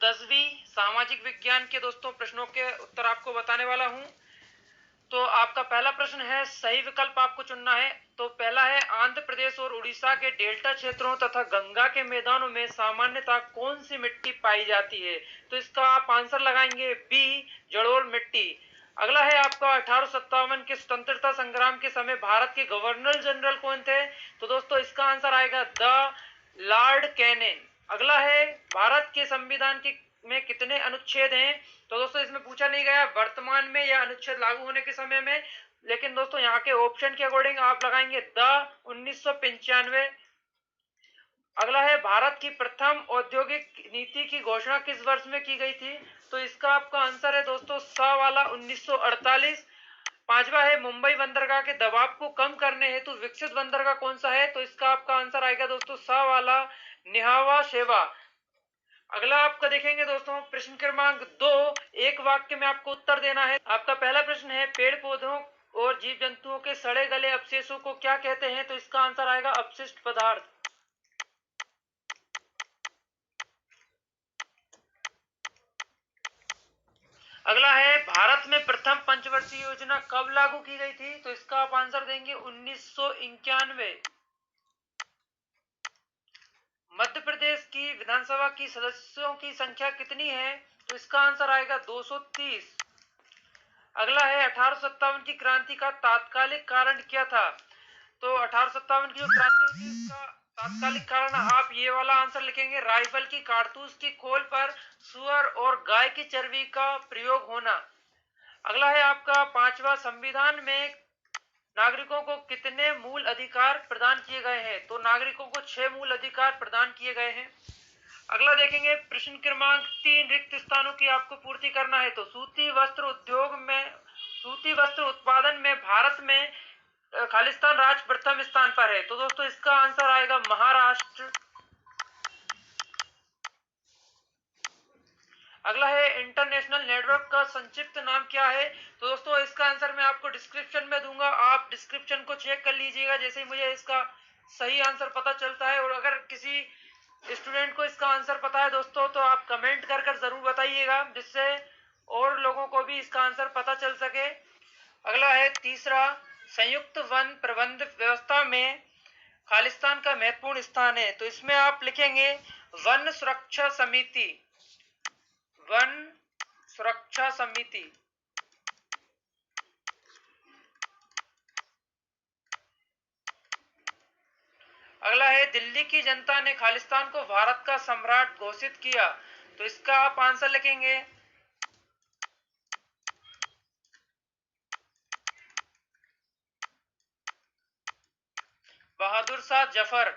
10वीं सामाजिक विज्ञान के दोस्तों प्रश्नों के उत्तर आपको बताने वाला हूं। तो आपका पहला प्रश्न है, सही विकल्प आपको चुनना है। तो पहला है, आंध्र प्रदेश और उड़ीसा के डेल्टा क्षेत्रों तथा गंगा के मैदानों में सामान्यतः कौन सी मिट्टी पाई जाती है। तो इसका आप आंसर लगाएंगे बी, जलोढ़ मिट्टी। अगला है आपका 1857 के स्वतंत्रता संग्राम के समय भारत के गवर्नर जनरल कौन थे। तो दोस्तों इसका आंसर आएगा द लॉर्ड कैनिंग। अगला है, भारत के संविधान के में कितने अनुच्छेद हैं। तो दोस्तों इसमें पूछा नहीं गया वर्तमान में या अनुच्छेद लागू होने के समय में, लेकिन दोस्तों यहाँ के ऑप्शन के अकॉर्डिंग आप लगाएंगे द 1995। अगला है, भारत की प्रथम औद्योगिक नीति की घोषणा किस वर्ष में की गई थी। तो इसका आपका आंसर है दोस्तों स वाला 1948। पांचवा है, मुंबई बंदरगाह के दबाव को कम करने हेतु विकसित बंदरगाह कौन सा है। तो इसका आपका आंसर आएगा दोस्तों स वाला निहावा शेवा। अगला आपका देखेंगे दोस्तों प्रश्न क्रमांक 2, एक वाक्य में आपको उत्तर देना है। आपका पहला प्रश्न है, पेड़ पौधों और जीव जंतुओं के सड़े गले अवशेषों को क्या कहते हैं। तो इसका आंसर आएगा अपशिष्ट पदार्थ। अगला है, भारत में प्रथम पंचवर्षीय योजना कब लागू की गई थी। तो इसका आप आंसर देंगे 1991। मध्य प्रदेश की विधानसभा की सदस्यों की संख्या कितनी है। तो इसका आंसर आएगा 230। अगला है, 1857 की क्रांति का तात्कालिक कारण क्या था। तो 1857 की जो क्रांति हुई थी इसका तात्कालिक कारण आप ये वाला आंसर लिखेंगे, राइफल की कारतूस की खोल पर सुअर और गाय की चर्बी का प्रयोग होना। अगला है आपका पांचवा, संविधान में नागरिकों को कितने मूल अधिकार प्रदान किए गए हैं। तो नागरिकों को 6 मूल अधिकार प्रदान किए गए हैं। अगला देखेंगे प्रश्न क्रमांक 3, रिक्त स्थानों की आपको पूर्ति करना है। तो सूती वस्त्र उत्पादन में भारत में खालिस्तान राज्य प्रथम स्थान पर है। तो दोस्तों इसका आंसर आएगा महाराष्ट्र। अगला है, इंटरनेशनल नेटवर्क का संक्षिप्त नाम क्या है। तो दोस्तों इसका आंसर मैं आपको डिस्क्रिप्शन में दूंगा, आप डिस्क्रिप्शन को चेक कर लीजिएगा जैसे ही मुझे इसका सही आंसर पता चलता है। और अगर किसी स्टूडेंट को इसका आंसर पता है दोस्तों तो आप कमेंट कर कर जरूर बताइएगा, जिससे और लोगों को भी इसका आंसर पता चल सके। अगला है तीसरा, संयुक्त वन प्रबंध व्यवस्था में खालिस्तान का महत्वपूर्ण स्थान है। तो इसमें आप लिखेंगे वन सुरक्षा समिति। वन सुरक्षा समिति। अगला है, दिल्ली की जनता ने खालिस्तान को भारत का सम्राट घोषित किया। तो इसका आप आंसर लिखेंगे बहादुर शाह जफर।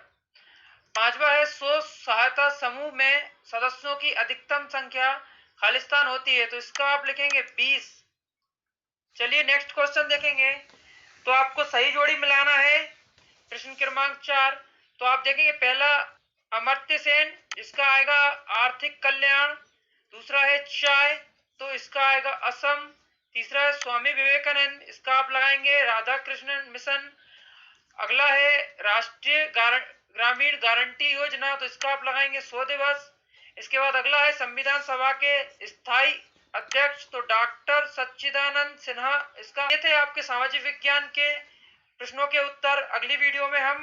पांचवा है, स्व सहायता समूह में सदस्यों की अधिकतम संख्या खालिस्तान होती है। तो इसका आप लिखेंगे 20। चलिए नेक्स्ट क्वेश्चन देखेंगे। तो आपको सही जोड़ी मिलाना है। प्रश्न क्रमांक 4, तो आप देखेंगे पहला अमर्त्य सेन, इसका आएगा आर्थिक कल्याण। दूसरा है चाय, तो इसका आएगा असम। तीसरा है स्वामी विवेकानंद, इसका आप लगाएंगे राधा कृष्णन मिशन। अगला है राष्ट्रीय ग्रामीण गारंटी योजना, तो इसका आप लगाएंगे 100 दिवस। इसके बाद अगला है संविधान सभा के स्थायी अध्यक्ष, तो डॉक्टर सच्चिदानंद सिन्हा। इसका ये थे आपके सामाजिक विज्ञान के प्रश्नों के उत्तर। अगली वीडियो में हम